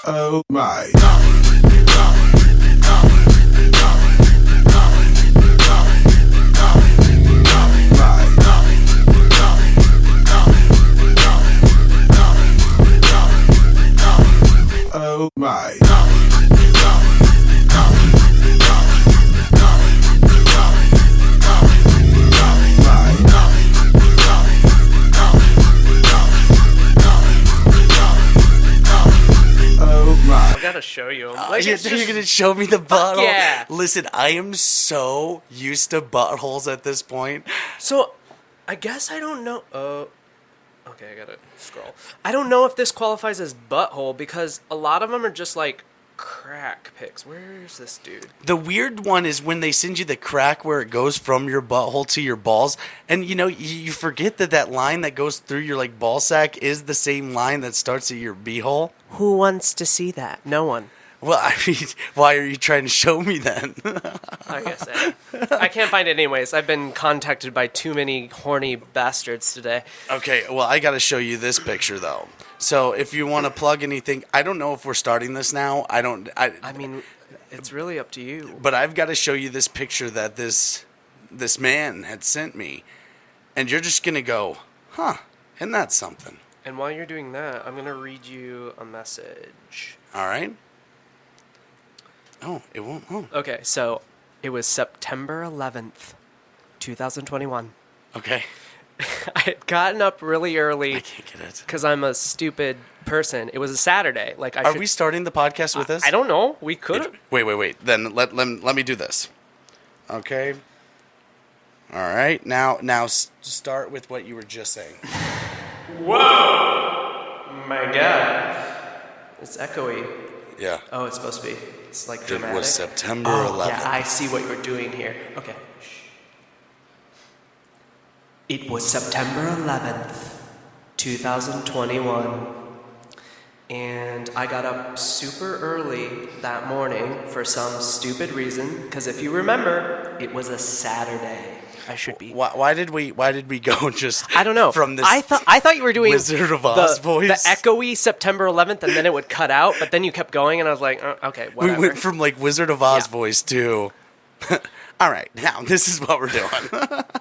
Oh my. Oh my. I gotta show you. You're gonna show me the butthole? yeah. Listen, I am so used to buttholes at this point. So, I guess I don't know. Okay, I gotta scroll. I don't know if this qualifies as butthole because a lot of them are just like crack pics. Where is this dude? The weird one is when they send you the crack where it goes from your butthole to your balls, and you forget that line that goes through your like ball sack is the same line that starts at your beehole. Who wants to see that? No one. Well, I mean, why are you trying to show me then? Like I said, I can't find it anyways. I've been contacted by too many horny bastards today. Okay, well, I got to show you this picture though. So if you want to plug anything, I don't know if we're starting this now. I mean, it's really up to you. But I've got to show you this picture that this man had sent me, and you're just gonna go, huh? Isn't that something? And while you're doing that, I'm gonna read you a message. All right. Oh, it won't. Oh. Okay, so it was September 11th, 2021. Okay. I had gotten up really early. I can't get it. Because I'm a stupid person. It was a Saturday. Are we starting the podcast with this? I don't know. We could. Wait. Then let me do this. Okay. All right. Now start with what you were just saying. Whoa! My God. It's echoey. Yeah. Oh, it's supposed to be. It's like It dramatic. was September 11th. Yeah, I see what you're doing here. Okay. It was September 11th, 2021. And I got up super early that morning for some stupid reason. Because if you remember, it was a Saturday. I should be. Why did we go just? I don't know. From this, I thought you were doing Wizard of Oz the voice. echoey September 11th, and then it would cut out. But then you kept going, and I was like, okay, whatever. We went from like Wizard of Oz Yeah. voice to. All right, now this is what we're doing.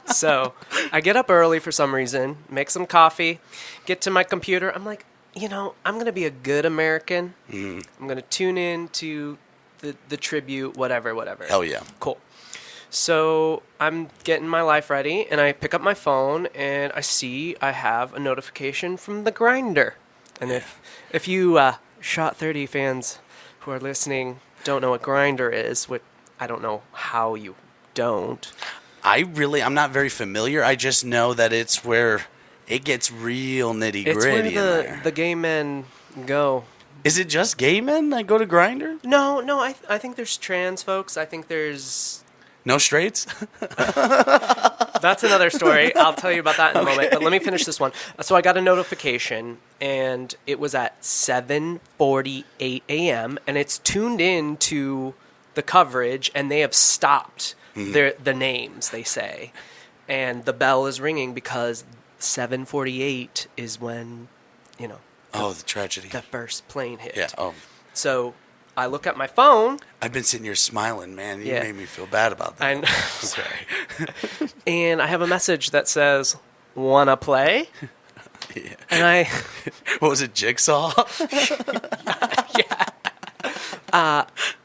So I get up early for some reason, make some coffee, get to my computer. I'm like, I'm going to be a good American. I'm going to tune in to the tribute, whatever. Hell yeah. Cool. So I'm getting my life ready, and I pick up my phone, and I see I have a notification from the Grindr. And if you Shot 30 fans who are listening don't know what Grindr is, which I don't know how you don't. I'm not very familiar. I just know that it's where it gets real nitty It's gritty. where the gay men go. Is it just gay men that go to Grindr? No, I think there's trans folks. I think there's... No straights? That's another story. I'll tell you about that in a moment. But let me finish this one. So I got a notification, and it was at 7:48 a.m., and it's tuned in to the coverage, and they have stopped the names, they say. And the bell is ringing because 7:48 is when, the tragedy. the first plane hit. Yeah. Oh, So I look at my phone. I've been sitting here smiling, man. You Yeah. made me feel bad about that. And Sorry. and I have a message that says, "Wanna play?" Yeah. And What was it, Jigsaw?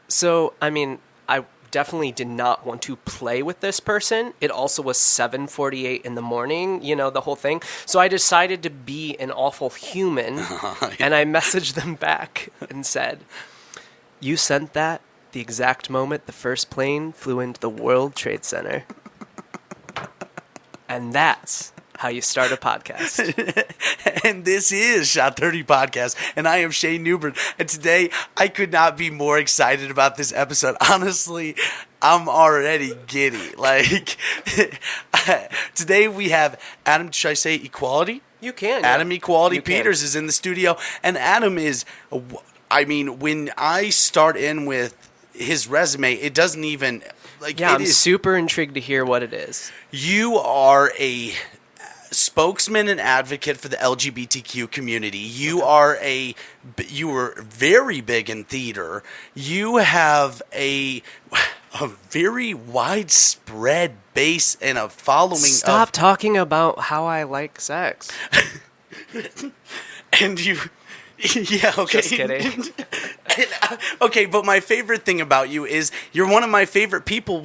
So, I definitely did not want to play with this person. It also was 7:48 in the morning, the whole thing. So I decided to be an awful human, and I messaged them back and said, "You sent that the exact moment the first plane flew into the World Trade Center." And that's how you start a podcast. And this is Shot 30 Podcast, and I am Shane Newbern. And today, I could not be more excited about this episode. Honestly, I'm already giddy. Like, today we have Adam, should I say equality? You can. Adam Equality You can. Peters is in the studio, and Adam is, when I start in with his resume, it doesn't even, I'm super intrigued to hear what it is. You are a spokesman and advocate for the LGBTQ community. You are you were very big in theater. You have a very widespread base and a following. Stop talking about how I like sex. And you, yeah, okay. Just kidding. Okay, but my favorite thing about you is you're one of my favorite people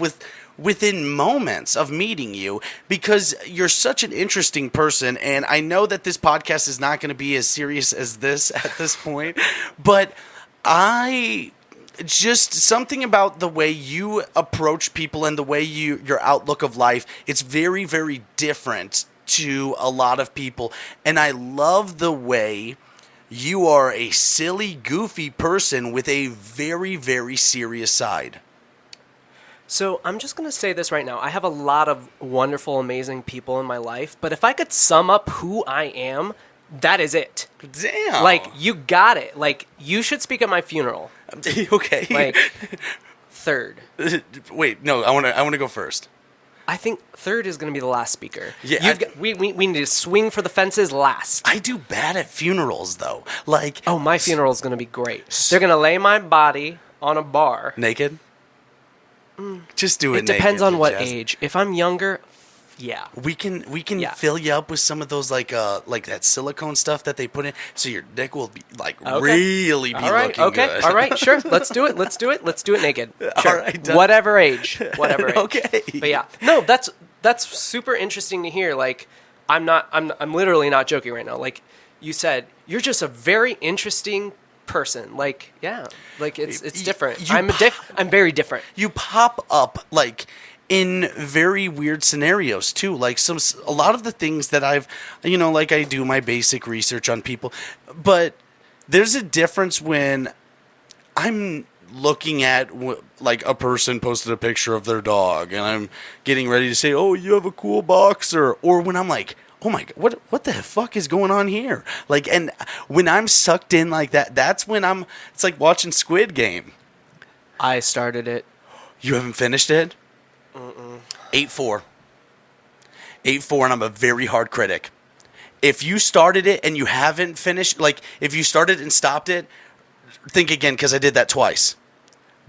within moments of meeting you, because you're such an interesting person. And I know that this podcast is not going to be as serious as this at this point, but just something about the way you approach people and the way your outlook of life, it's very, very different to a lot of people. And I love the way you are a silly, goofy person with a very, very serious side. So I'm just going to say this right now. I have a lot of wonderful, amazing people in my life, but if I could sum up who I am, that is it. Damn. Like, you got it. Like, you should speak at my funeral. Okay. Like, third. Wait, no, I want to go first. I think third is going to be the last speaker. Yeah, we need to swing for the fences last. I do bad at funerals, though. Like, Oh, my funeral is going to be great. They're going to lay my body on a bar. naked? Just do it. It depends naked, on what Jess. age. If I'm younger, yeah. We can Yeah. fill you up with some of those like that silicone stuff that they put in, so your dick will be like Okay. really be All right, looking okay, good. all right, sure. Let's do it. Let's do it naked. Sure. All right, done. Whatever age. Okay. But yeah, no, that's super interesting to hear. Like, I'm literally not joking right now. Like you said, you're just a very interesting person. Like, yeah, like it's different. I'm very different. You pop up like in very weird scenarios too. Like a lot of the things that I've, like I do my basic research on people, but there's a difference when I'm looking at like a person posted a picture of their dog and I'm getting ready to say, "Oh, you have a cool boxer," or when I'm like, "Oh my God, what the fuck is going on here?" Like, and when I'm sucked in like that, that's when it's like watching Squid Game. I started it. You haven't finished it? 8-4. 8-4, and I'm a very hard critic. If you started it and you haven't finished, like, if you started and stopped it, think again, because I did that twice.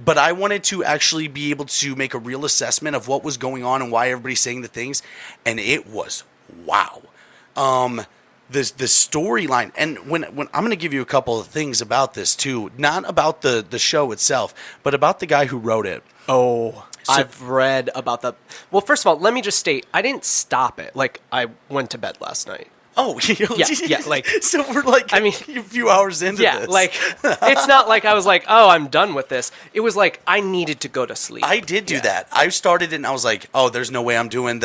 But I wanted to actually be able to make a real assessment of what was going on and why everybody's saying the things, and it was wow. The storyline, and when I'm going to give you a couple of things about this too, not about the show itself, but about the guy who wrote it. Oh, I've read about the. Well, first of all, let me just state, I didn't stop it. Like, I went to bed last night. Oh, yeah, like, so we're like, I mean, a few hours into yeah, this. like, it's not like I was like, oh, I'm done with this. It was like I needed to go to sleep. I did do that. I started it and I was like, oh, there's no way I'm doing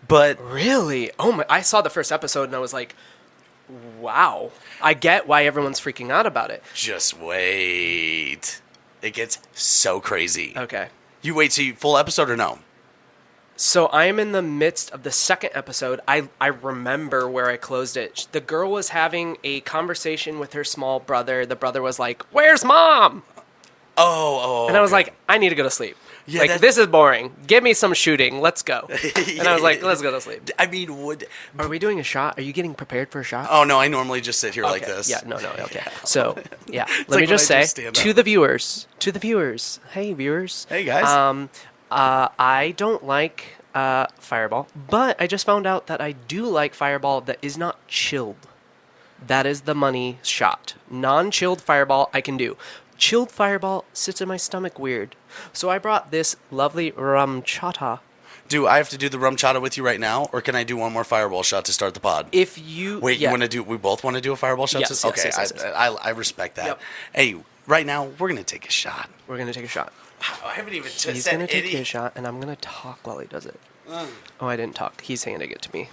but Really? Oh my! I saw the first episode and I was like, wow. I get why everyone's freaking out about it. just wait. It gets so crazy. Okay. You wait, full episode or no? So I am in the midst of the second episode. I remember where I closed it. The girl was having a conversation with her small brother. The brother was like, "Where's mom?" Oh. And I was okay. like, I need to go to sleep. Yeah, like, this is boring. Give me some shooting. Let's go. And I was like, let's go to sleep. I mean, Are we doing a shot? Are you getting prepared for a shot? Oh, no, I normally just sit here like Okay. this. Yeah, no, okay. So, yeah, let like me just when I say just stand to up. the viewers, hey, viewers. Hey, guys. I don't like Fireball, but I just found out that I do like Fireball that is not chilled. That is the money shot. Non-chilled Fireball I can do. Chilled Fireball sits in my stomach weird. So I brought this lovely rum chata. Do I have to do the rum chata with you right now, or can I do one more fireball shot to start the pod? If you... Wait, yeah. you want to do... We both want to do a fireball shot? Yes, okay, yes. I respect that. Yep. Hey, right now, we're going to take a shot. We're going to take a shot. I haven't even He's said going to take any... a shot, and I'm going to talk while he does it. Oh, I didn't talk. He's handing it to me.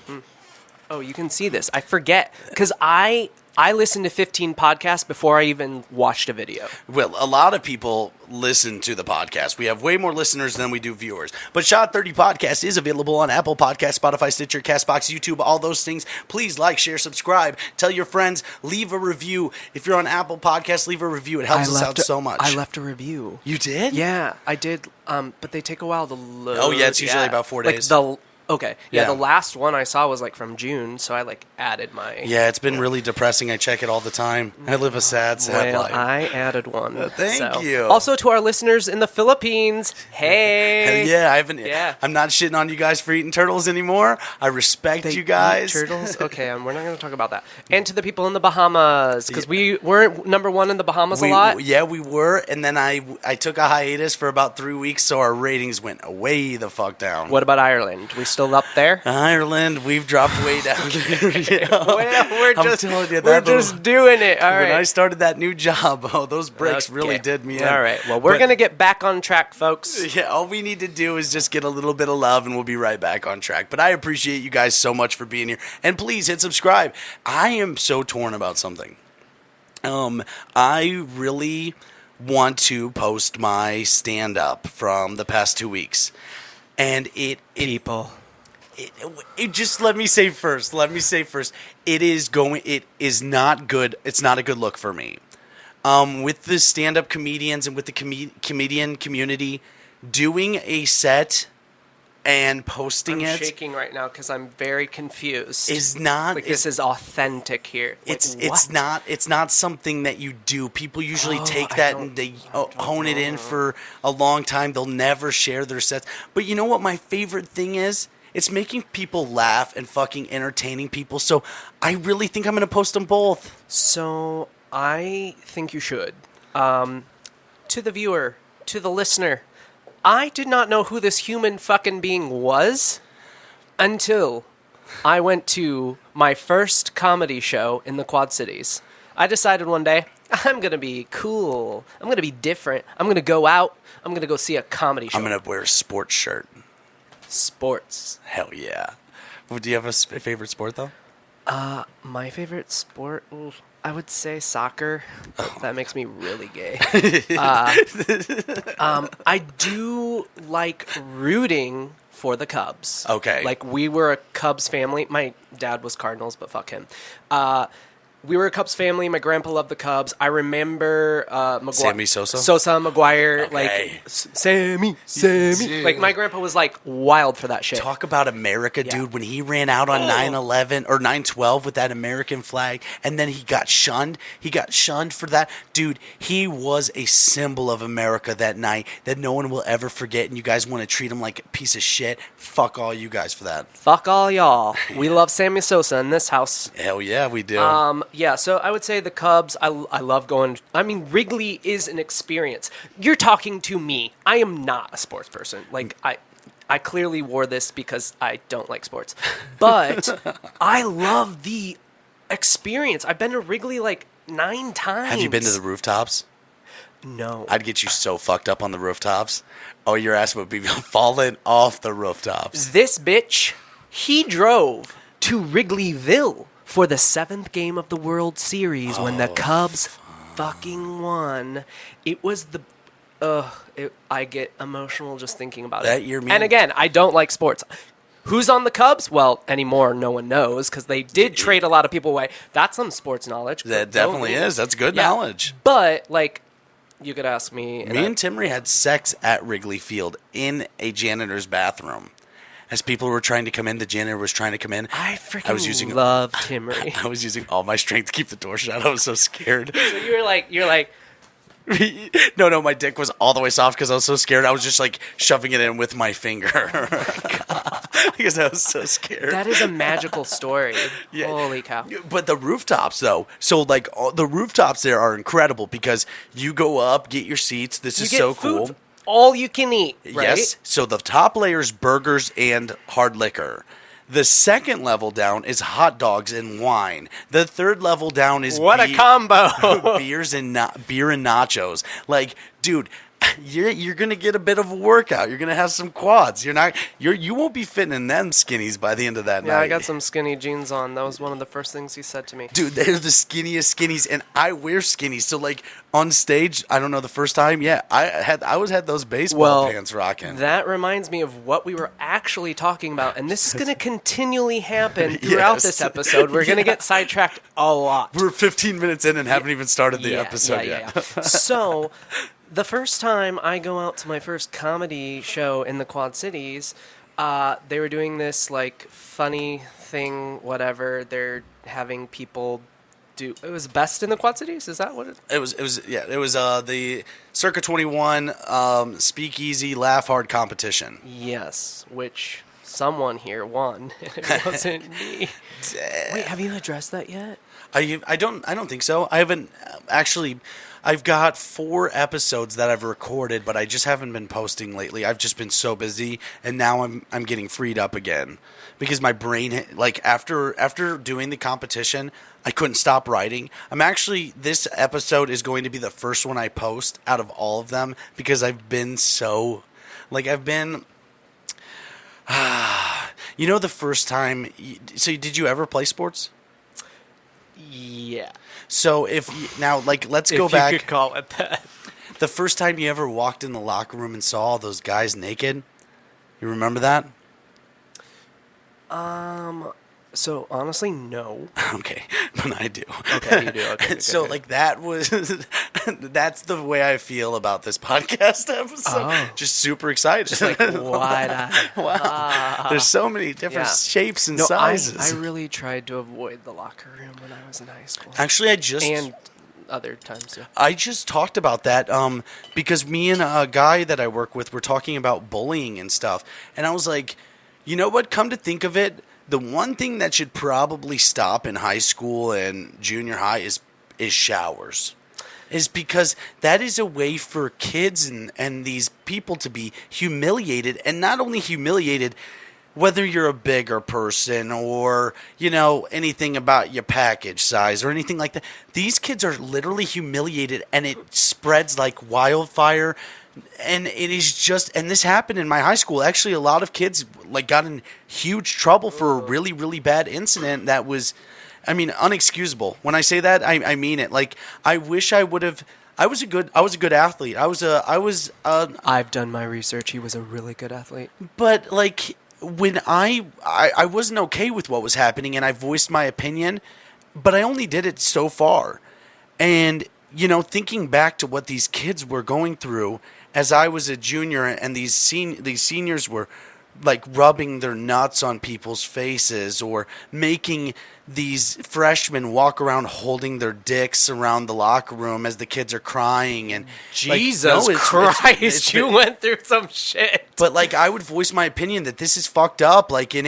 Oh, you can see this. I forget. Because I listened to 15 podcasts before I even watched a video. Well, a lot of people listen to the podcast. We have way more listeners than we do viewers. But Shot 30 Podcast is available on Apple Podcasts, Spotify, Stitcher, CastBox, YouTube, all those things. Please like, share, subscribe, tell your friends, leave a review. If you're on Apple Podcasts, leave a review. It helps us out so much. I left a review. You did? Yeah, I did. But they take a while to load. Oh, yeah, it's usually about 4 days. Okay. Yeah, the last one I saw was like from June, so I like added my... Yeah, it's been really depressing. I check it all the time. I live a sad life. I added one. Thank you. Also to our listeners in the Philippines, hey. Yeah, I'm not shitting on you guys for eating turtles anymore. I respect you guys. Turtles? Okay, we're not going to talk about that. And to the people in the Bahamas, because we weren't number one in the Bahamas a lot. Yeah, we were, and then I took a hiatus for about 3 weeks, so our ratings went way the fuck down. What about Ireland? We still up there? Ireland, we've dropped way down. Well, we're just doing it. All right. When I started that new job, those bricks really did me in. All right. Well, we're going to get back on track, folks. Yeah, all we need to do is just get a little bit of love, and we'll be right back on track. But I appreciate you guys so much for being here. And please hit subscribe. I am so torn about something. I really want to post my stand-up from the past 2 weeks. And it just let me say first, it is not good. It's not a good look for me. With the stand-up comedians and with the comedian community, doing a set and posting I'm shaking right now because I'm very confused. Is not like this is authentic here. It's not something that you do. People usually take that and they hone it in for a long time. They'll never share their sets. But you know what my favorite thing is? It's making people laugh and fucking entertaining people. So I really think I'm going to post them both. So I think you should. To the viewer, to the listener, I did not know who this human fucking being was until I went to my first comedy show in the Quad Cities. I decided one day, I'm going to be cool. I'm going to be different. I'm going to go out. I'm going to go see a comedy show. I'm going to wear a sports shirt. Sports. Hell yeah. Do you have a favorite sport, though? My favorite sport, I would say soccer. That makes me really gay. I do like rooting for the Cubs. Okay. Like, we were a Cubs family. My dad was Cardinals, but fuck him. We were a Cubs family. My grandpa loved the Cubs. I remember Sammy Sosa? Sosa, McGuire, Okay. like Sammy. Like, my grandpa was like wild for that shit. Talk about America, dude. When he ran out on 9/11 or 9/12 with that American flag, and then he got shunned. He got shunned for that. Dude, he was a symbol of America that night that no one will ever forget, and you guys want to treat him like a piece of shit. Fuck all you guys for that. Fuck all y'all. We love Sammy Sosa in this house. Hell yeah, we do. Yeah, so I would say the Cubs, I love going. I mean, Wrigley is an experience. You're talking to me. I am not a sports person. Like, I clearly wore this because I don't like sports. But I love the experience. I've been to Wrigley like 9 times. Have you been to the rooftops? No. I'd get you so fucked up on the rooftops. Oh, your ass would be falling off the rooftops. This bitch, he drove to Wrigleyville for the 7th game of the World Series when the Cubs fucking won. It was the... I get emotional just thinking about That it. year, and again, I don't like sports. Who's on the Cubs? Well, anymore, no one knows because they did trade a lot of people away. That's some sports knowledge. That definitely is. That's good knowledge. But, like, you could ask me... Me and Timry had sex at Wrigley Field in a janitor's bathroom. As people were trying to come in, the janitor was trying to come in. I freaking love Timry. I was using all my strength to keep the door shut. I was so scared. So you're like... No, my dick was all the way soft because I was so scared. I was just like shoving it in with my finger. Because I was so scared. That is a magical story. Yeah. Holy cow. But the rooftops, though. So, like, the rooftops there are incredible because you go up, get your seats. This is so cool. All you can eat, right? Yes. So the top layer is burgers and hard liquor. The second level down is hot dogs and wine. The third level down is a combo! beer and nachos. Like, dude, you're gonna get a bit of a workout. You're gonna have some quads. You won't be fitting in them skinnies by the end of that night. Yeah, I got some skinny jeans on. That was one of the first things he said to me. Dude, they're the skinniest skinnies, and I wear skinnies. So, like, on stage, I don't know, the first time, yeah, I had those baseball pants rocking. That reminds me of what we were actually talking about, and this is going to continually happen throughout this episode. We're going to get sidetracked a lot. We're 15 minutes in and haven't even started the episode yet. So, the first time I go out to my first comedy show in the Quad Cities, They were doing this like funny thing, whatever. They're having people do. It was best in the Quad Cities. Is that what it? It was the Circa 21 Speakeasy Laugh Hard competition. Yes, which someone here won. It wasn't me. Wait, have you addressed that yet? I don't think so. I haven't actually. I've got 4 episodes that I've recorded, but I just haven't been posting lately. I've just been so busy, and now I'm getting freed up again because my brain, like after doing the competition, I couldn't stop writing. This episode is going to be the first one I post out of all of them because I've been so, like the first time. So did you ever play sports? Yeah. So let's go back. If you could call it that. The first time you ever walked in the locker room and saw all those guys naked, you remember that? So honestly, no. Okay, but I do. Okay, you do. Okay. So good. That's the way I feel about this podcast episode. Oh. Just super excited. Just like wide-eyed. Wow. There's so many different shapes and sizes. I really tried to avoid the locker room when I was in high school. Actually, and other times too. I just talked about that because me and a guy that I work with were talking about bullying and stuff, and I was like, you know what? Come to think of it, the one thing that should probably stop in high school and junior high is showers. Is because that is a way for kids and these people to be humiliated, and not only humiliated, whether you're a bigger person or, anything about your package size or anything like that. These kids are literally humiliated, and it spreads like wildfire. And it is just, and this happened in my high school. Actually, a lot of kids got in huge trouble for a really, really bad incident that was, unexcusable. When I say that, I mean it. I wish I would have. I was a good athlete. I've done my research. He was a really good athlete. But when I wasn't okay with what was happening, and I voiced my opinion, but I only did it so far. And thinking back to what these kids were going through as I was a junior, and these seniors were rubbing their nuts on people's faces, or making these freshmen walk around holding their dicks around the locker room as the kids are crying. And Jesus Christ, you went through some shit. But I would voice my opinion that this is fucked up. And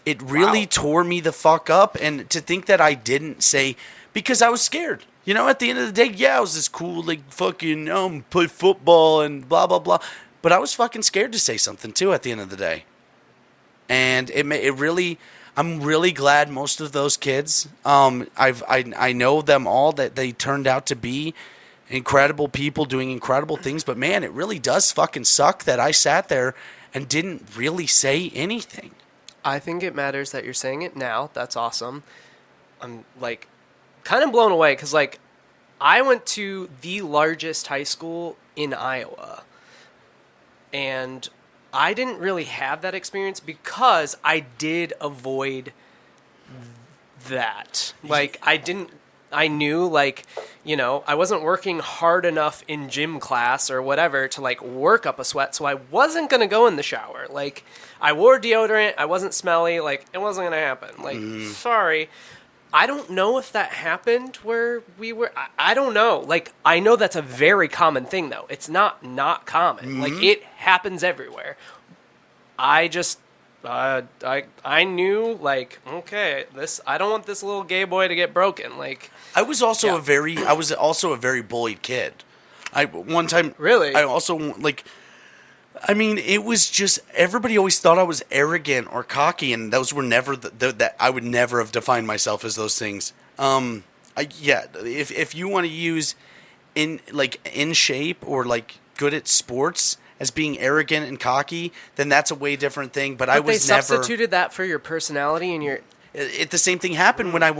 it really tore me the fuck up. And to think that I didn't say, because I was scared. At the end of the day, I was this cool, fucking, play football and blah, blah, blah. But I was fucking scared to say something, too, at the end of the day. And I'm really glad most of those kids, I know them all, that they turned out to be incredible people doing incredible things. But, man, it really does fucking suck that I sat there and didn't really say anything. I think it matters that you're saying it now. That's awesome. I'm, kind of blown away because, I went to the largest high school in Iowa, and I didn't really have that experience because I did avoid that. I knew, I wasn't working hard enough in gym class or whatever to, work up a sweat, so I wasn't going to go in the shower. I wore deodorant, I wasn't smelly, it wasn't going to happen. Sorry. I don't know if that happened where we were. I don't know. I know that's a very common thing, though. It's not common. It happens everywhere. I just, I knew, okay, I don't want this little gay boy to get broken. I was also a very bullied kid. One time, really, I also it was just, everybody always thought I was arrogant or cocky, and those were never that I would never have defined myself as those things. If you want to use in shape or good at sports as being arrogant and cocky, then that's a way different thing. But I was they never substituted that for your personality and your. The same thing happened when I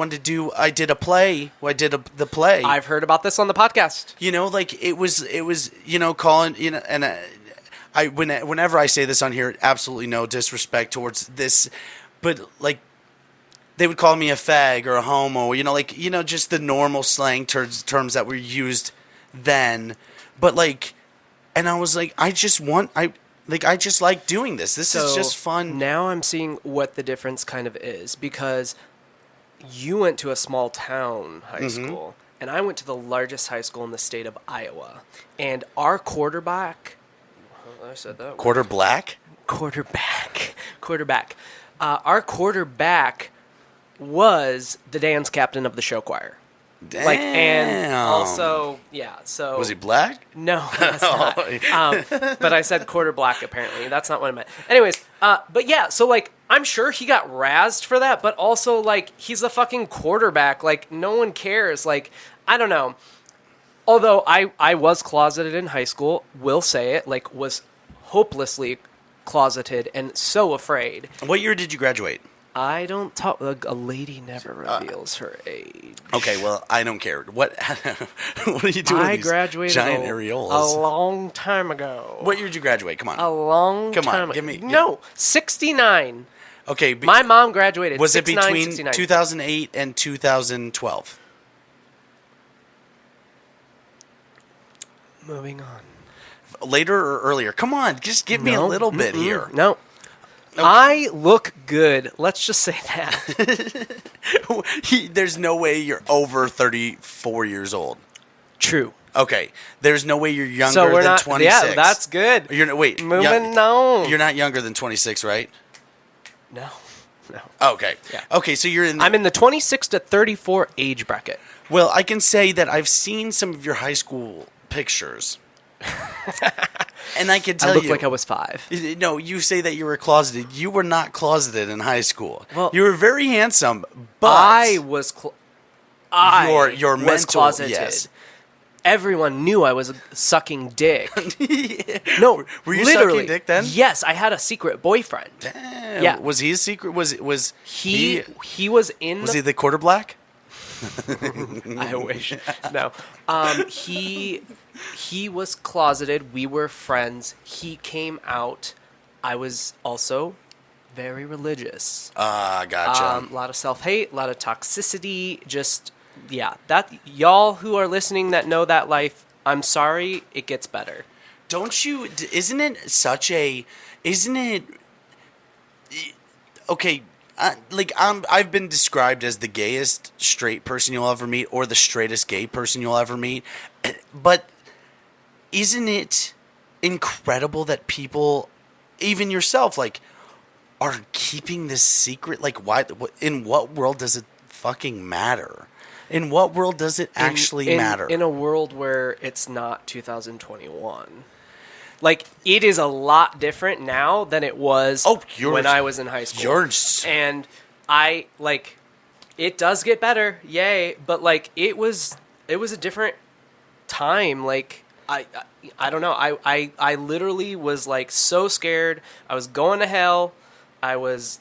did a play. The play. I've heard about this on the podcast. It was calling and. Whenever I say this on here, absolutely no disrespect towards this, but they would call me a fag or a homo, just the normal slang terms that were used then. But and I was I Like, I just like doing this. This is just fun. Now I'm seeing what the difference kind of is, because you went to a small town high school, and I went to the largest high school in the state of Iowa. And our quarterback, I said that. Quarterback. Our quarterback was the dance captain of the show choir. Damn. Like, and also, yeah. So was he black? No, that's not. But I said quarter black. Apparently, that's not what I meant. Anyways, but yeah. So like, I'm sure he got razzed for that, but also like, he's a fucking quarterback. Like, no one cares. Like, I don't know. Although I was closeted in high school, will say it. Like, was hopelessly closeted and so afraid. What year did you graduate? I don't talk. A lady never reveals her age. Okay, well, I don't care. What are you doing? I with these graduated giant areolas. a long time ago. What year did you graduate? Come on. A long Come time on, ago. give me. No, 69. Okay. My mom graduated. Was it 69, between 69. 2008 and 2012? Moving on. Later or earlier? Come on, just give me a little bit here. No. Okay. I look good. Let's just say that. There's no way you're over 34 years old. True. Okay. There's no way you're younger So we're than not, 26. Yeah, that's good. Wait. Moving on. You're not younger than 26, right? No. Okay. Yeah. Okay, so you're in I'm in the 26 to 34 age bracket. Well, I can say that I've seen some of your high school pictures. And I can tell you. I looked like I was 5. No, you say that you were closeted. You were not closeted in high school. Well, you were very handsome, but I was your was mental, closeted. yes. Everyone knew I was sucking dick. Yeah. No, were you literally. sucking dick then? Yes, I had a secret boyfriend. Damn. Yeah. Was he a secret? Was he was in? Was he the quarter black? I wish. No. He was closeted. We were friends. He came out. I was also very religious. Gotcha. A lot of self-hate, a lot of toxicity. Just, yeah. That y'all who are listening that know that life, I'm sorry. It gets better. Don't you? Isn't it such a? Isn't it? Okay. I've been described as the gayest straight person you'll ever meet, or the straightest gay person you'll ever meet. But isn't it incredible that people, even yourself, like, are keeping this secret? Like, why? In what world does it fucking matter? In what world does it actually matter? In a world where it's not 2021. Like, it is a lot different now than it was when I was in high school. And I, like, it does get better, yay, but, like, it was a different time. Like, I don't know. I literally was, like, so scared. I was going to hell. I was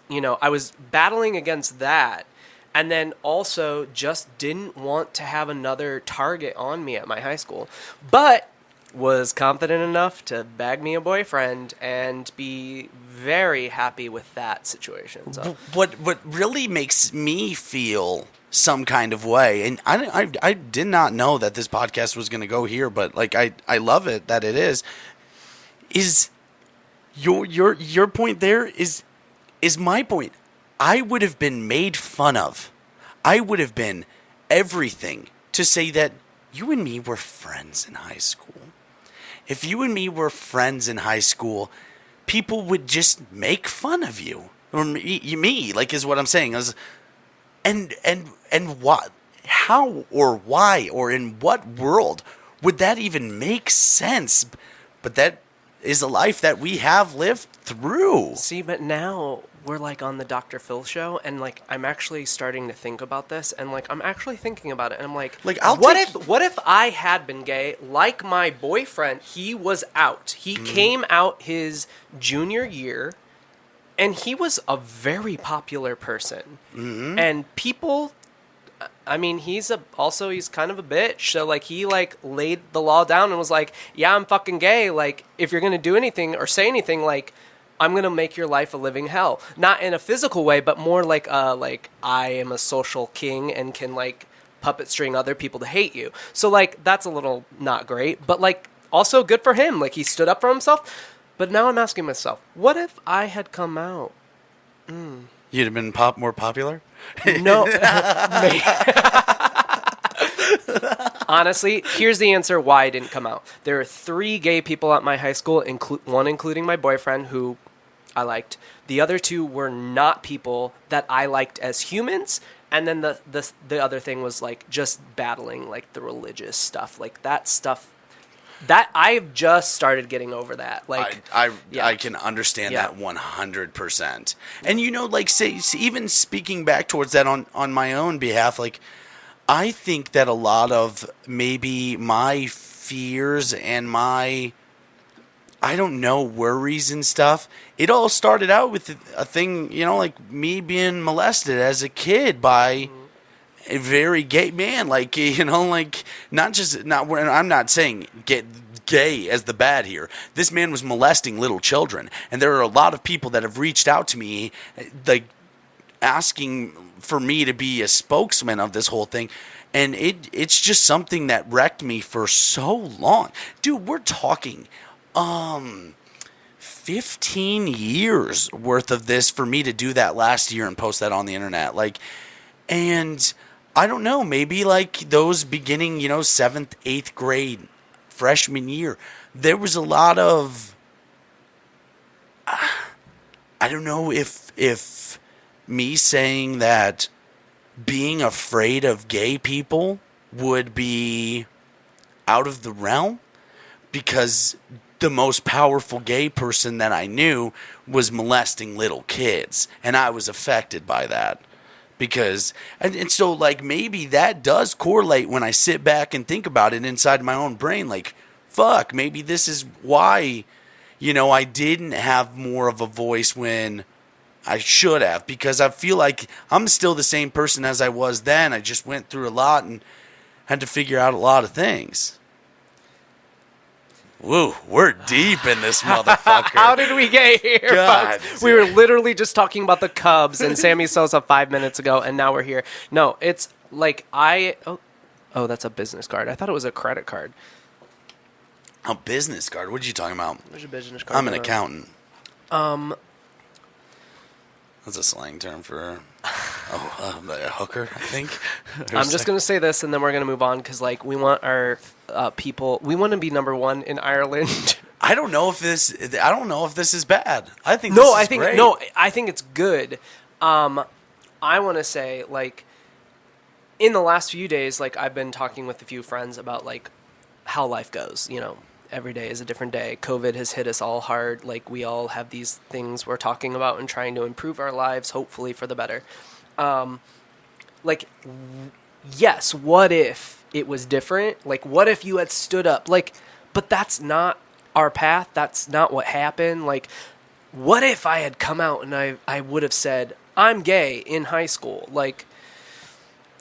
battling against that. And then also just didn't want to have another target on me at my high school. But was confident enough to bag me a boyfriend and be very happy with that situation. So what really makes me feel some kind of way, and I did not know that this podcast was going to go here, but like I love it that it is your point there is my point. I would have been made fun of. I would have been everything to say that you and me were friends in high school. If you and me were friends in high school, people would just make fun of you. Or me, like, is what I'm saying. And what, how or why or in what world would that even make sense? But that is a life that we have lived through. See, but now we're like on the Dr. Phil show, and like I'm actually starting to think about this, and like I'm actually thinking about it, and I'm like what if I had been gay? Like my boyfriend, he was out. He came out his junior year, and he was a very popular person, and people. I mean, he's kind of a bitch. So like he like laid the law down and was like, yeah, I'm fucking gay. Like if you're gonna do anything or say anything, like I'm gonna make your life a living hell. Not in a physical way, but more like I am a social king and can like puppet string other people to hate you. So like that's a little not great, but like also good for him. Like he stood up for himself. But now I'm asking myself, what if I had come out? You'd have been more popular? No. Honestly, here's the answer why I didn't come out. There are 3 gay people at my high school, one including my boyfriend, who I liked. The other 2 were not people that I liked as humans. And then the other thing was like just battling like the religious stuff, like that stuff. That I've just started getting over that. Like I can understand that 100%. And like say even speaking back towards that on my own behalf, like I think that a lot of maybe my fears and my worries and stuff, it all started out with a thing, like me being molested as a kid by a very gay man, like, like I'm not saying get gay as the bad here. This man was molesting little children, and there are a lot of people that have reached out to me, like asking for me to be a spokesman of this whole thing. And it's just something that wrecked me for so long. Dude, we're talking 15 years worth of this for me to do that last year and post that on the internet. Like, and I don't know, maybe like those beginning, 7th, 8th grade, freshman year, there was a lot of, I don't know if me saying that being afraid of gay people would be out of the realm, because the most powerful gay person that I knew was molesting little kids, and I was affected by that. Because, and so like maybe that does correlate when I sit back and think about it inside my own brain, like, fuck, maybe this is why, I didn't have more of a voice when I should have, because I feel like I'm still the same person as I was then. I just went through a lot and had to figure out a lot of things. Woo, we're deep in this motherfucker. How did we get here, God, folks? We were literally just talking about the Cubs and Sammy Sosa 5 minutes ago, and now we're here. No, it's like oh, that's a business card. I thought it was a credit card. A business card? What are you talking about? There's a business card. I'm an accountant. That's a slang term for a hooker, I think. I'm just going to say this, and then we're going to move on, because like we want our people. We want to be number 1 in Ireland. I don't know if this is bad. I think this is great. I think it's good. I want to say, like, in the last few days, like I've been talking with a few friends about like how life goes. Every day is a different day. COVID has hit us all hard. Like, we all have these things we're talking about and trying to improve our lives, hopefully for the better. Yes, what if it was different? Like, what if you had stood up? Like, but that's not our path. That's not what happened. Like, what if I had come out and I would have said, I'm gay in high school? Like,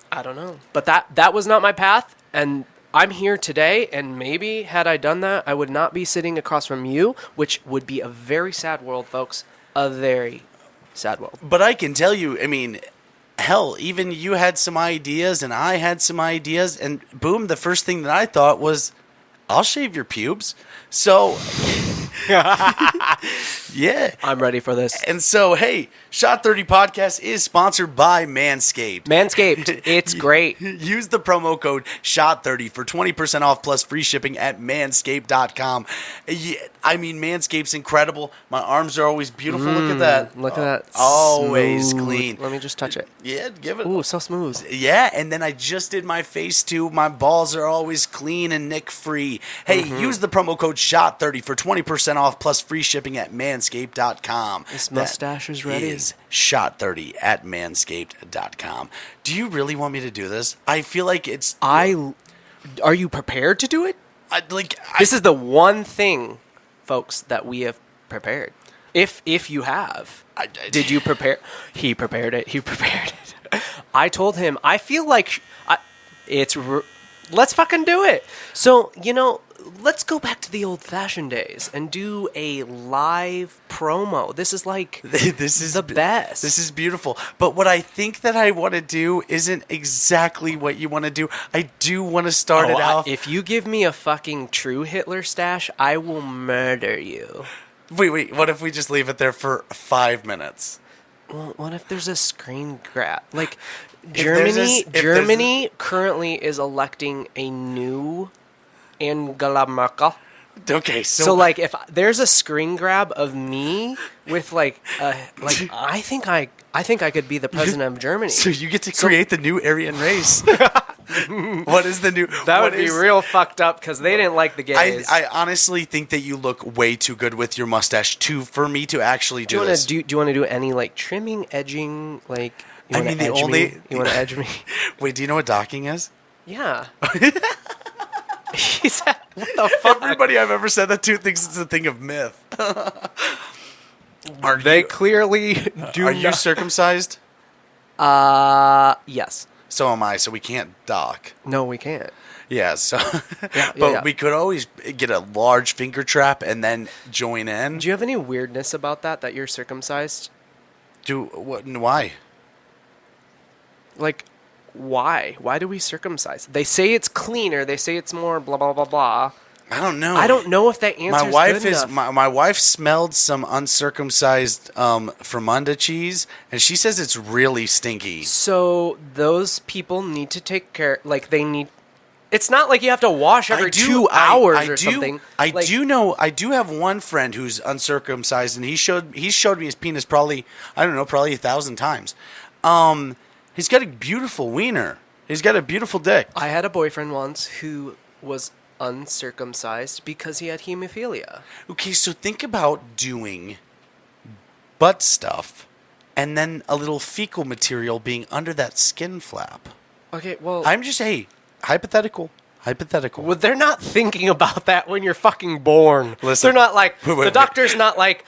I don't know. But that was not my path, and I'm here today, and maybe had I done that, I would not be sitting across from you, which would be a very sad world, folks. A very sad world. But I can tell you, I mean, hell, even you had some ideas, and I had some ideas, and boom, the first thing that I thought was, I'll shave your pubes. So, yeah. I'm ready for this. And so, hey, Shot 30 Podcast is sponsored by Manscaped. Manscaped, it's great. Use the promo code SHOT30 for 20% off plus free shipping at manscaped.com. Yeah, I mean, Manscaped's incredible. My arms are always beautiful. Look at that. Look at that. Always Smooth. clean. Let me just touch it. Yeah, give it. Ooh, so smooth. Yeah, and then I just did my face too. My balls are always clean and nick-free. Hey, use the promo code SHOT30 for 20% off plus free shipping at manscaped.com. This mustache is ready. Is SHOT30 at manscaped.com. Do you really want me to do this? I feel like it's... Are you prepared to do it? This is the one thing, folks, that we have prepared. If you have. Did you prepare? He prepared it. I told him, I feel like let's fucking do it. So, let's go back to the old-fashioned days and do a live promo. This is like this is the best. This is beautiful. But what I think that I want to do isn't exactly what you want to do. I do want to start it off. If you give me a fucking true Hitler stash, I will murder you. Wait. What if we just leave it there for 5 minutes? Well, what if there's a screen grab? Like, there's Germany currently is electing a new Angela Merkel. Okay, So like, if there's a screen grab of me with like I think I could be the president of Germany. So you get to create the new Aryan race. What is the new? That would be real fucked up because they didn't like the gays. I honestly think that you look way too good with your mustache for me to actually do this. Do you want to do any like trimming, edging, like? You want to edge me? Wait, do you know what docking is? Yeah. What the fuck? Everybody I've ever said that to thinks it's a thing of myth. They clearly do. Are you circumcised? Yes. So am I. So we can't dock. No, we can't. Yeah. So, Yeah. we could always get a large finger trap and then join in. Do you have any weirdness about that you're circumcised? Why? Like, why? Why do we circumcise? They say it's cleaner. They say it's more blah blah blah blah. I don't know. I don't know if that answer good enough. My wife smelled some uncircumcised Fromunda cheese, and she says it's really stinky. So those people need to take care. Like they need. It's not like you have to wash every 2 hours or something. I do know. I do have one friend who's uncircumcised, and he showed me his penis probably 1,000 times. He's got a beautiful wiener. He's got a beautiful dick. I had a boyfriend once who was uncircumcised because he had hemophilia. Okay, so think about doing butt stuff and then a little fecal material being under that skin flap. Okay, well... I'm just, hypothetical. Well, they're not thinking about that when you're fucking born. Listen. They're not like... Wait. The doctor's not like...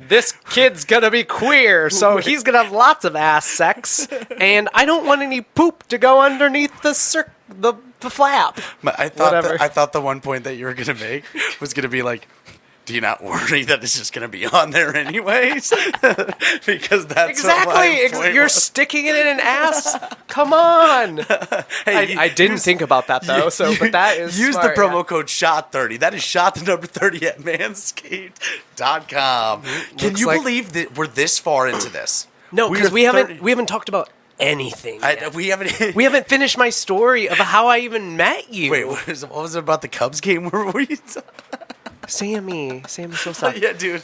This kid's gonna be queer, so he's gonna have lots of ass sex, and I don't want any poop to go underneath the flap. I thought the one point that you were gonna make was gonna be like, do you not worry that it's just gonna be on there anyways? Because that's exactly. You're sticking it in an ass. Come on. I didn't think about that though. But that is use smart, the promo code SHOT30. That is shot the number 30 at Manscaped.com. Can you believe that we're this far into this? No, because we haven't talked about anything. We haven't. We haven't finished my story of how I even met you. Wait, what was it about the Cubs game where we? Sammy Sosa. Yeah, dude,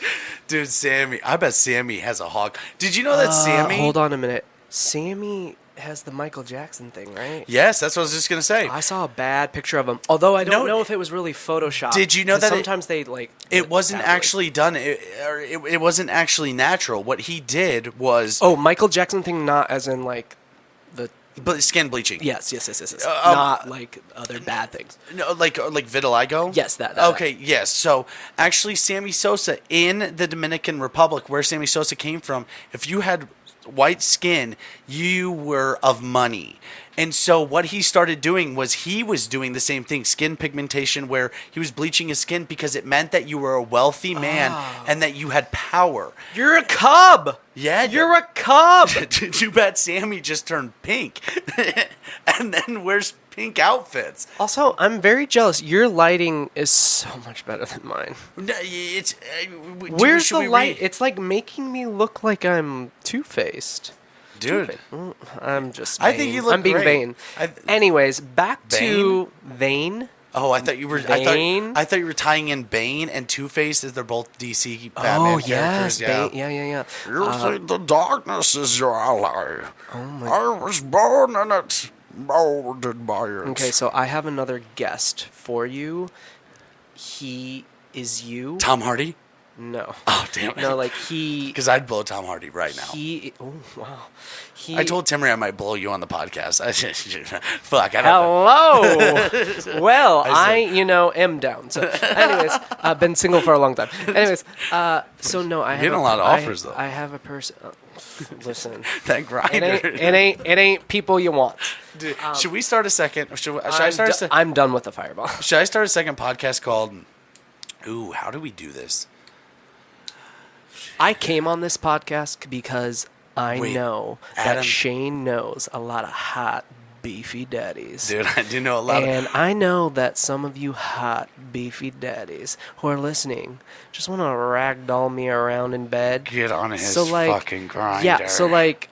Sammy. I bet Sammy has a hog. Did you know that Sammy? Hold on a minute. Sammy has the Michael Jackson thing, right? Yes, that's what I was just gonna say. I saw a bad picture of him, although I don't know if it was really photoshopped. Did you know that sometimes they like? It wasn't actually done. It wasn't actually natural. What he did was Michael Jackson thing, not as in like the. But skin bleaching. Yes. Not like other bad things. No, like vitiligo. Yes, that. Okay, yes. So actually, Sammy Sosa in the Dominican Republic, where Sammy Sosa came from, if you had white skin, you were of money. And so what he started doing was he was doing the same thing, skin pigmentation, where he was bleaching his skin because it meant that you were a wealthy man and that you had power. You're a cub. Yeah. You're a cub. Too bad Sammy just turned pink and then wears pink outfits. Also, I'm very jealous. Your lighting is so much better than mine. No, it's where's the light? It's like making me look like I'm two-faced. Dude, I'm just vain. I think you look I'm being great. vain. Anyways, back to Vain. Oh, I thought you were. I thought you were tying in Bane and Two-Face as they're both DC Batman characters. Yeah. Yeah. You think the darkness is your ally? I was born in it, molded by it. Okay, so I have another guest for you. He is you. Tom Hardy? No. Oh, damn it. No, like he... Because I'd blow Tom Hardy right now. Oh, wow. I told Timmy I might blow you on the podcast. Fuck, I don't Hello! Well, I am down. So, anyways, I've been single for a long time. Anyways, so no, I have... You're getting a lot of offers, though. I have a person... listen. That grinder. It ain't people you want. Dude, should we start a second... Should I start I'm done with the fireball. Should I start a second podcast called... Ooh, how do we do this? I came on this podcast because I know that Shane knows a lot of hot beefy daddies. Dude, I do know a lot And I know that some of you hot, beefy daddies who are listening just want to ragdoll me around in bed. Get on his fucking grinder. Yeah, so, like,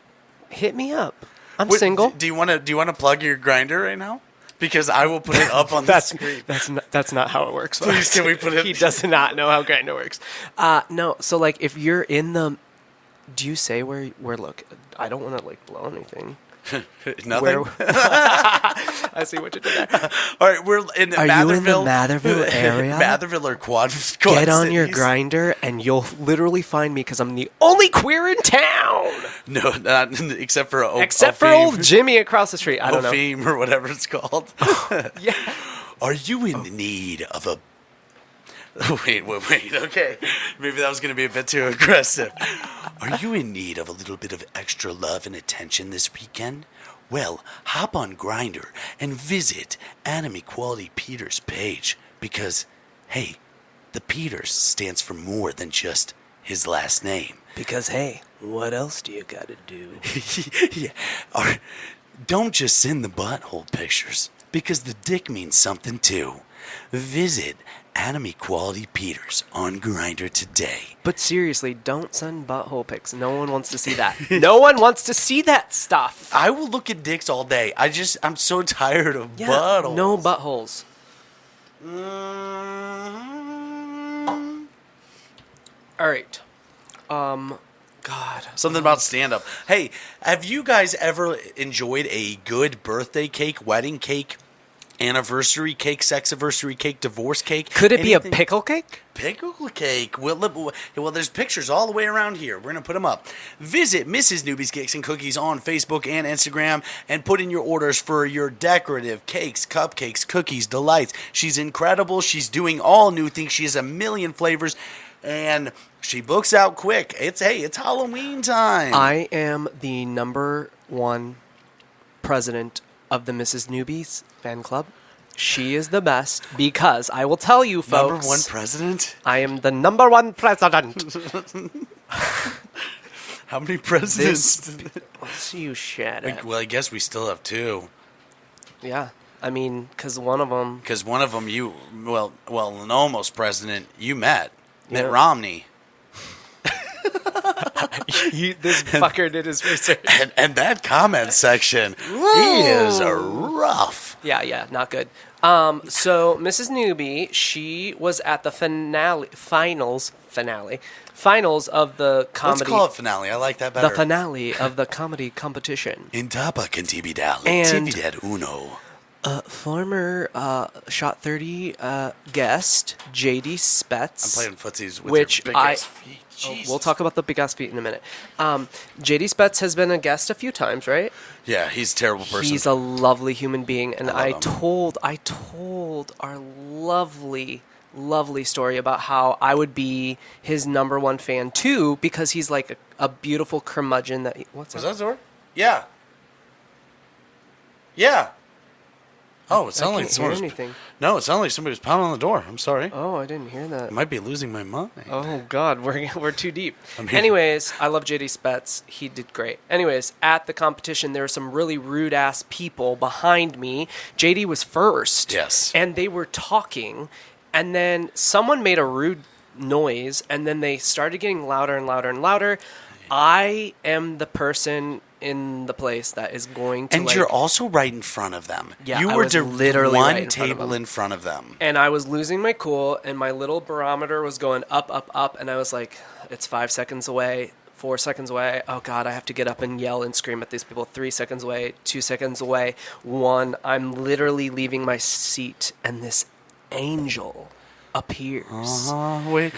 hit me up. I'm single. Do you want to plug your grinder right now? Because I will put it up on the screen. That's not how it works. Please, can we put it? He does not know how Grindr works. No, so, like, if you're in the... Do you say where look, I don't want to, like, blow anything. Nothing. I see what you did there. All right, we're in Matherville. Are you in the Matherville area? Matherville or Quad Get on Cities. your Grindr and you'll literally find me because I'm the only queer in town. No, not except for old Jimmy across the street. I don't know. Opheme or whatever it's called. Yeah. Are you in need of a... Wait. Okay. Maybe that was going to be a bit too aggressive. Are you in need of a little bit of extra love and attention this weekend? Well, hop on Grindr and visit Adam Equality Peters' page because, hey, the Peters stands for more than just his last name. Because, hey, what else do you got to do? Yeah. Or don't just send the butthole pictures because the dick means something too. Visit Adam Equality Peters on Grindr today. But seriously, don't send butthole pics. No one wants to see that. No one wants to see that stuff. I will look at dicks all day. I'm so tired of buttholes. No buttholes. Mm-hmm. All right. God. Something about stand-up. Hey, have you guys ever enjoyed a good birthday cake, wedding cake, anniversary cake, sexiversary cake, divorce cake? Could it anything? be a pickle cake? Pickle cake. Well, there's pictures all the way around here. We're going to put them up. Visit Mrs. Newbie's Cakes and Cookies on Facebook and Instagram and put in your orders for your decorative cakes, cupcakes, cookies, delights. She's incredible. She's doing all new things. She has a million flavors, and she books out quick. It's Halloween time. I am the number one president of the Mrs. Newbies fan club. She is the best because I will tell you, folks. Number one president? I am the number one president. How many presidents? You shut up. Well, I guess we still have two. Yeah. I mean, because one of them, you, an almost president, you met. Mitt Yeah. Romney. this fucker did his research. And that comment section, he is rough. Yeah, not good. So Mrs. Newbie, she was at the finals of the comedy. Let's call it finale. I like that better. The finale of the comedy competition. In tapa cantibidale, And- tividad uno. Former Shot 30 guest, JD Spetz. I'm playing footsies with which your big ass feet. We'll talk about the big ass feet in a minute. JD Spetz has been a guest a few times, right? Yeah, he's a terrible person. He's a lovely human being, and I love him. told our lovely story about how I would be his number one fan too, because he's like a beautiful curmudgeon. What's Was that? that the door? Yeah. Yeah. Oh, it sounded like can't hear someone was... anything. No, it sounded like somebody was pounding on the door. I'm sorry. Oh, I didn't hear that. I might be losing my mind. Oh God, we're too deep. I'm here. Anyways, I love JD Spetz. He did great. Anyways, at the competition, there were some really rude ass people behind me. JD was first. Yes. And they were talking, and then someone made a rude noise, and then they started getting louder and louder and louder. I am the person in the place that is going to. And you're also right in front of them. Yeah, you I were was literally one right in front of table them. in front of them. And I was losing my cool, and my little barometer was going up, up, up, and I was like, it's 5 seconds away, 4 seconds away. Oh, God, I have to get up and yell and scream at these people. 3 seconds away, 2 seconds away, 1. I'm literally leaving my seat, and this angel appears. Wait.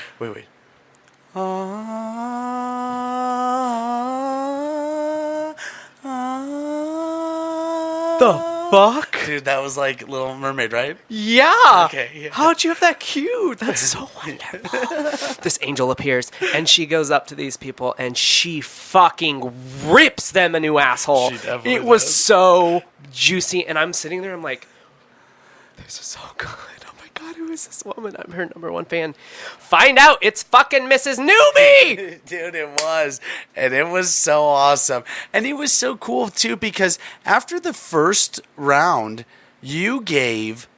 The fuck? Dude, that was like Little Mermaid, right? Yeah. Okay, yeah. How'd you have that cute? That's so wonderful. This angel appears, and she goes up to these people, and she fucking rips them a new asshole. She definitely It was does. so juicy, and I'm sitting there, I'm like, this is so good. Oh my God. God, who is this woman? I'm her number one fan. Find out it's fucking Mrs. Newbie. Dude, it was. And it was so awesome. And it was so cool, too, because after the first round, you gave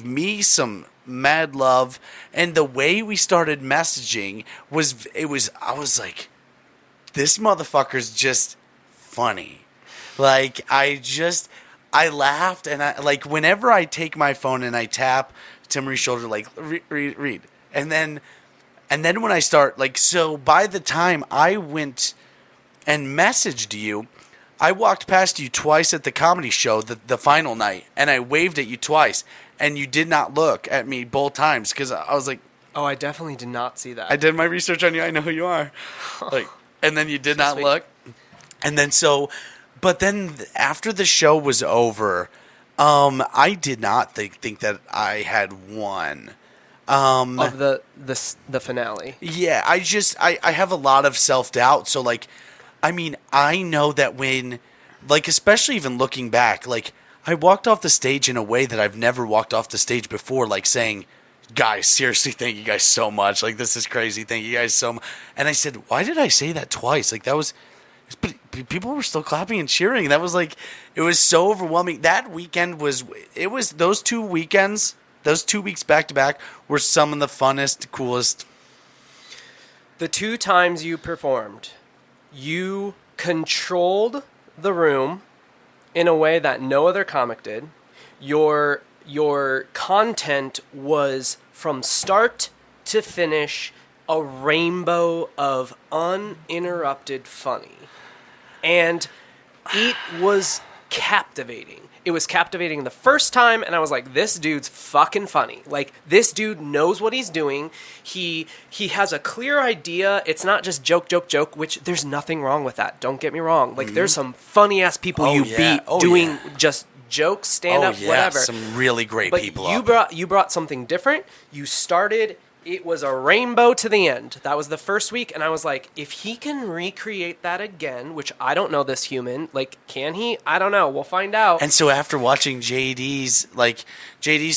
me some mad love. And the way we started messaging I was like, this motherfucker's just funny. Like, I laughed, and whenever I take my phone and I tap Timmery's shoulder, like, read. And then when I start, like, so by the time I went and messaged you, I walked past you twice at the comedy show, the final night, and I waved at you twice, and you did not look at me both times, because I was like... Oh, I definitely did not see that. I did my research on you. I know who you are. And then you did not look. And then But then after the show was over, I did not think that I had won. Of the finale. Yeah, I have a lot of self-doubt. So, like, I mean, I know that when, like, especially even looking back, like, I walked off the stage in a way that I've never walked off the stage before, like saying, guys, seriously, thank you guys so much. Like, this is crazy. Thank you guys so much. And I said, why did I say that twice? Like, that was... But people were still clapping and cheering. That was like, it was so overwhelming. That weekend was those 2 weekends, those 2 weeks back to back were some of the funnest, coolest. The 2 times you performed, you controlled the room in a way that no other comic did. Your content was from start to finish a rainbow of uninterrupted funny. And it was captivating. It was captivating the first time, and I was like, this dude's fucking funny. Like, this dude knows what he's doing. He has a clear idea. It's not just joke, which there's nothing wrong with that. Don't get me wrong. Like, there's some funny-ass people beat doing just jokes, stand-up, whatever. Some really great people you brought something different. You started... It was a rainbow to the end. That was the first week, and I was like, if he can recreate that again, which I don't know this human, like, can he? I don't know. We'll find out. And so after watching JD's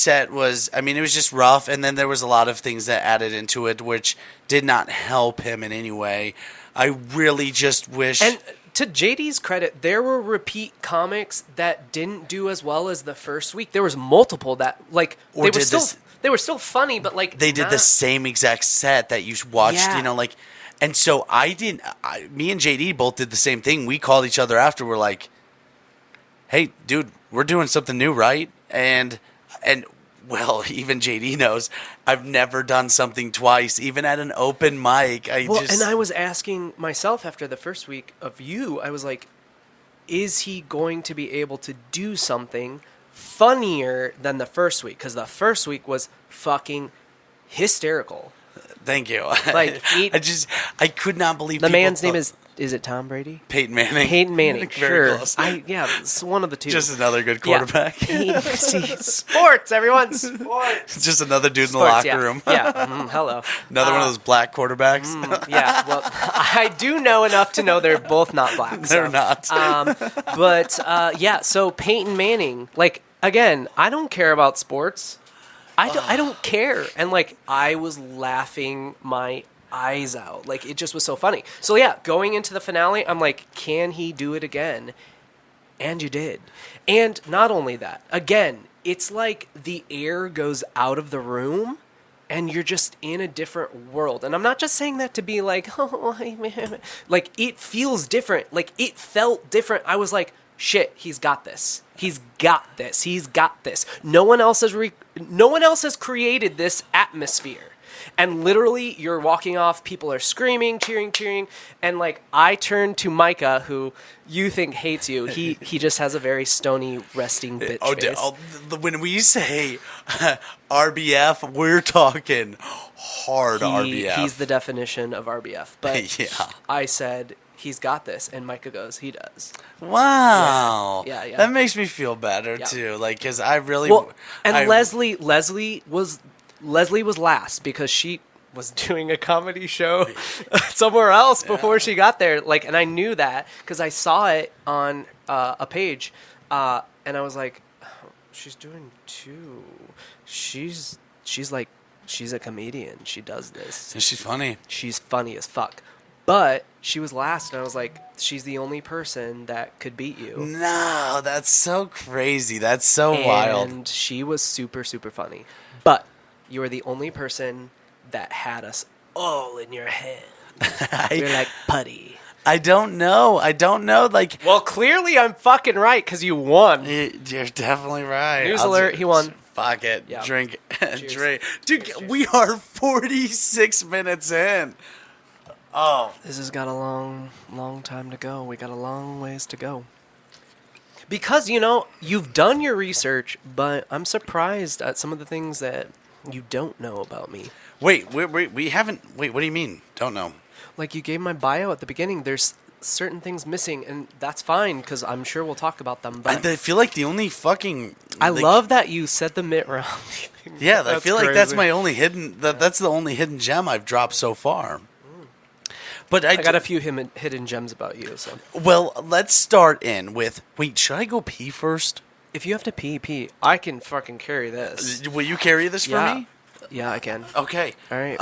set was, I mean, it was just rough, and then there was a lot of things that added into it, which did not help him in any way. I really just wish... And to JD's credit, there were repeat comics that didn't do as well as the first week. There was multiple that, like, they were still funny, but like they did the same exact set that you watched, you know, like, and so me and JD both did the same thing. We called each other after. We're like, "Hey, dude, we're doing something new, right?" And well, even JD knows I've never done something twice, even at an open mic. And I was asking myself after the first week of you, I was like, is he going to be able to do something funnier than the first week? Because the first week was fucking hysterical. Thank you. Like, I could not believe the man's name is it Tom Brady? Peyton Manning. Peyton Manning, Very sure. close. It's one of the two. Just another good quarterback. Yeah. Sports, everyone, sports. Just another dude in the locker room. Yeah, hello. Another one of those black quarterbacks. Yeah, well, I do know enough to know they're both not black. They're not. So Peyton Manning, like, again, I don't care about sports. I don't care. And, like, I was laughing my eyes out. Like, it just was so funny. So, yeah, going into the finale, I'm like, can he do it again? And you did. And not only that, again, it's like the air goes out of the room and you're just in a different world. And I'm not just saying that to be like, oh, man. Like, it feels different. Like, it felt different. I was like, shit, he's got this. He's got this. He's got this. No one else has created this atmosphere. And literally, you're walking off, people are screaming, cheering, and, like, I turn to Micah, who you think hates you. He just has a very stony, resting bitch face. When we say RBF, we're talking hard RBF. He's the definition of RBF. But yeah. I said, he's got this, and Micah goes, he does. Wow. Yeah. That makes me feel better, too. Like, because I really... Leslie was last because she was doing a comedy show somewhere else before she got there. Like, and I knew that because I saw it on a page, and I was like, She's doing 2. She's like, she's a comedian. She does this. And she's funny. She's funny as fuck. But she was last, and I was like, she's the only person that could beat you. No, that's so crazy. That's so wild. And she was super, super funny. But you were the only person that had us all in your head. You're like putty. I don't know. Like, Well, clearly I'm fucking right because you won. you're definitely right. News alert, he won. Fuck it. Yeah. Drink. Cheers. Drink. Dude, Cheers. we are 46 minutes in. Oh. This has got a long, long time to go. We got a long ways to go. Because, you've done your research, but I'm surprised at some of the things that you don't know about me. Wait, we haven't. Wait, what do you mean? Don't know. Like, you gave my bio at the beginning. There's certain things missing, and that's fine, because I'm sure we'll talk about them. But I feel like the only fucking. I love that you said the Mitt Romney thing. Yeah, I feel like that's crazy. my only hidden. That's the only hidden gem I've dropped so far. But I got a few hidden gems about you, so. Well, let's start in with. Wait, should I go pee first? If you have to pee, I can fucking carry this. Will you carry this for me? Yeah, I can. Okay. All right.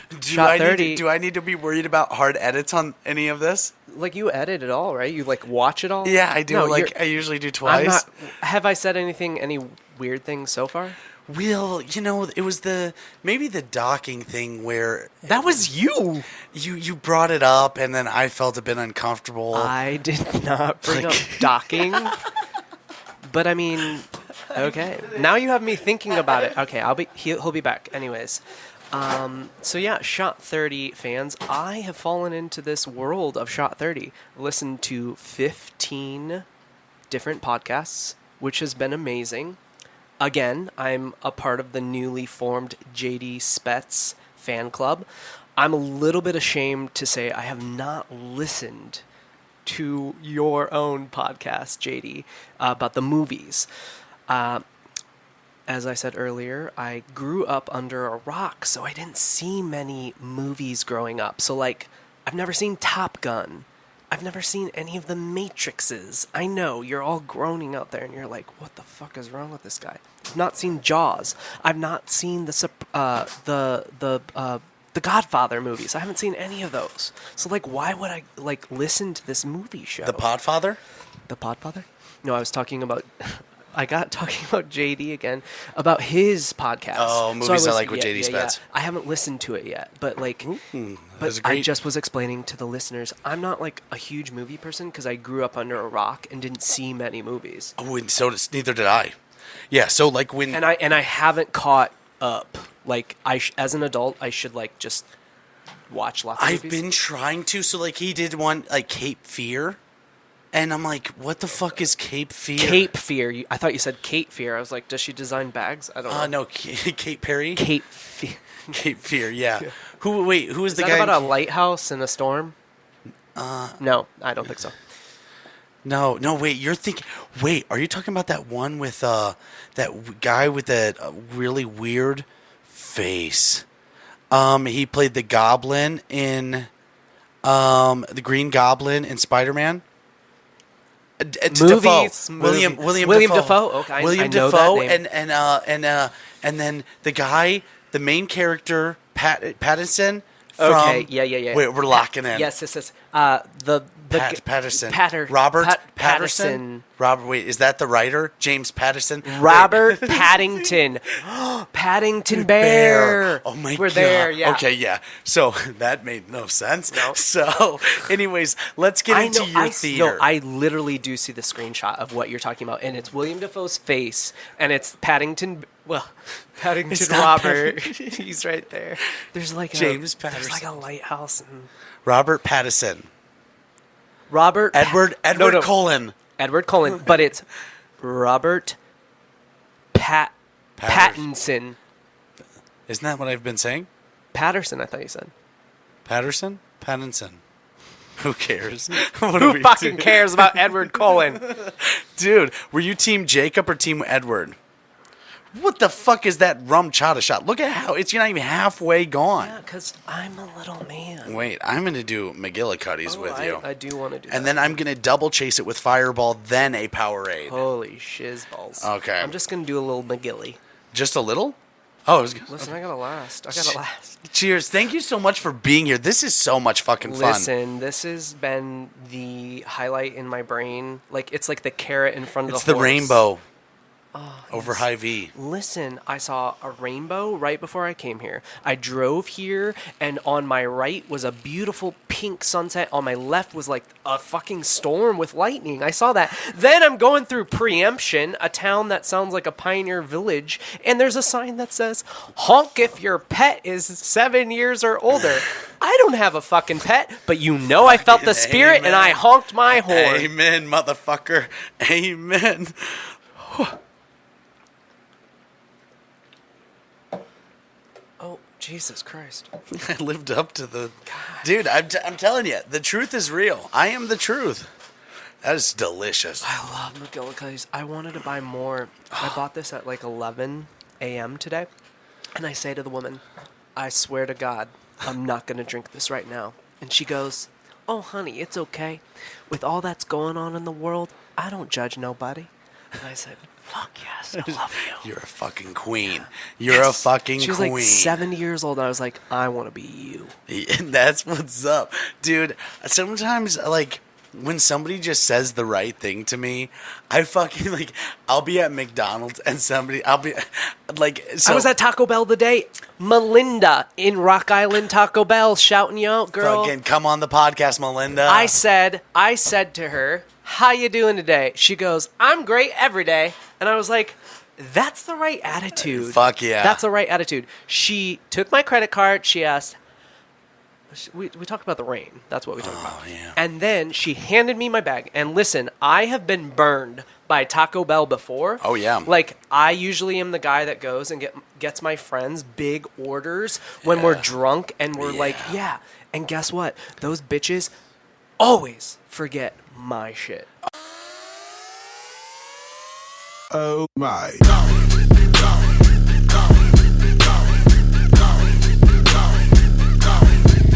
Do 30. do I need to be worried about hard edits on any of this? Like, you edit it all, right? You, like, watch it all? Yeah, I do. No, I usually do twice. Have I said any weird things so far? Well, it was maybe the docking thing where That was you. you brought it up, and then I felt a bit uncomfortable. I did not bring up docking. But, I mean, okay. Now you have me thinking about it. Okay, he'll be back. Anyways. So yeah, Shot 30 fans, I have fallen into this world of Shot 30. Listened to 15 different podcasts, which has been amazing. Again, I'm a part of the newly formed JD Spets fan club. I'm a little bit ashamed to say I have not listened to your own podcast, JD, about the movies. As I said earlier, I grew up under a rock, so I didn't see many movies growing up. So, like, I've never seen Top Gun. I've never seen any of the Matrixes. I know, you're all groaning out there, and you're like, what the fuck is wrong with this guy? I've not seen Jaws. I've not seen the Godfather movies. I haven't seen any of those. So, like, why would I, like, listen to this movie show? The Podfather? The Podfather? No, I was talking about... I got talking about JD again, about his podcast. Oh, movies I like with JD Spets. I haven't listened to it yet, but like, was I great. just was explaining to the listeners, I'm not like a huge movie person because I grew up under a rock and didn't see many movies. Oh, and neither did I. Yeah, so like when And I haven't caught up. Like as an adult, I should like just watch lots of I've movies. been trying to. So like he did one like Cape Fear. And I'm like, what the fuck is Cape Fear? Cape Fear. I thought you said Kate Fear. I was like, does she design bags? I don't know. No, Kate Perry. Cape Fear. Cape Fear, yeah. Who is Is the that guy? about a lighthouse in a storm? No, I don't think so. No, wait, you're thinking. Wait, are you talking about that one with that guy with that really weird face? He played the Goblin in the Green Goblin in Spider-Man. Movies, William William Dafoe. Dafoe. Okay, William I know Dafoe, that name. and then the guy, the main character, Pattinson. Okay, yeah. Wait, we're locking in. Yes. Patterson. Robert Patterson. Robert. Wait, is that the writer? James Patterson. Robert Paddington. Paddington Bear. Oh my god. We're there. Yeah. Okay, yeah. So that made no sense. No. So, anyways, let's get into your theater. No, I literally do see the screenshot of what you're talking about, and it's William Dafoe's face, and it's Paddington. Well, Paddington It's not Robert. He's right there. There's like James There's Patterson. like a lighthouse. And Robert Pattinson. Edward Cullen. Edward Cullen, but it's Robert Pattinson. Isn't that what I've been saying? Patterson, I thought you said. Pattinson. Who cares? Who fucking cares about Edward Cullen? Dude, were you team Jacob or team Edward? What the fuck is that rum chata shot? Look at how it's not even halfway gone. Yeah, because I'm a little man. Wait, I'm going to do McGillicuddy's with you. I do want to do that. And then I'm going to double chase it with Fireball, then a Powerade. Holy shizballs. Okay. I'm just going to do a little McGilly. Just a little? Oh, Listen, I got to last. Cheers. Thank you so much for being here. This is so much fucking fun. Listen, this has been the highlight in my brain. Like, it's like the carrot in front of the horse. It's the rainbow. Oh, Over yes. Hy-Vee. Listen, I saw a rainbow right before I came here. I drove here, and on my right was a beautiful pink sunset. On my left was like a fucking storm with lightning. I saw that. Then I'm going through Preemption, a town that sounds like a pioneer village, and there's a sign that says, honk if your pet is 7 years or older. I don't have a fucking pet, but you know I felt the spirit, and I honked my horn. Amen, motherfucker. Amen. Oh, Jesus Christ. I lived up to the... Dude, I'm telling you, the truth is real. I am the truth. That is delicious. I love McGillicuddy's. I wanted to buy more. I bought this at like 11 a.m. today. And I say to the woman, I swear to God, I'm not going to drink this right now. And she goes, oh, honey, it's okay. With all that's going on in the world, I don't judge nobody. And I said, fuck yes, I love you. You're a fucking queen. You're a fucking queen. She was like 70 years old, and I was like, I want to be you. And that's what's up. Dude, sometimes, like, when somebody just says the right thing to me, I fucking, like, I'll be at McDonald's, and I'll be, like... So, I was at Taco Bell today. Melinda in Rock Island Taco Bell shouting you out, girl. Fucking come on the podcast, Melinda. I said to her, how you doing today? She goes, I'm great every day. And I was like, that's the right attitude. Fuck yeah. That's the right attitude. She took my credit card. She asked, we talked about the rain. That's what we talked about. Yeah. And then she handed me my bag. And listen, I have been burned by Taco Bell before. Oh, yeah. Like, I usually am the guy that goes and gets my friends big orders when we're drunk and we're like, yeah. And guess what? Those bitches always forget my shit. Oh my.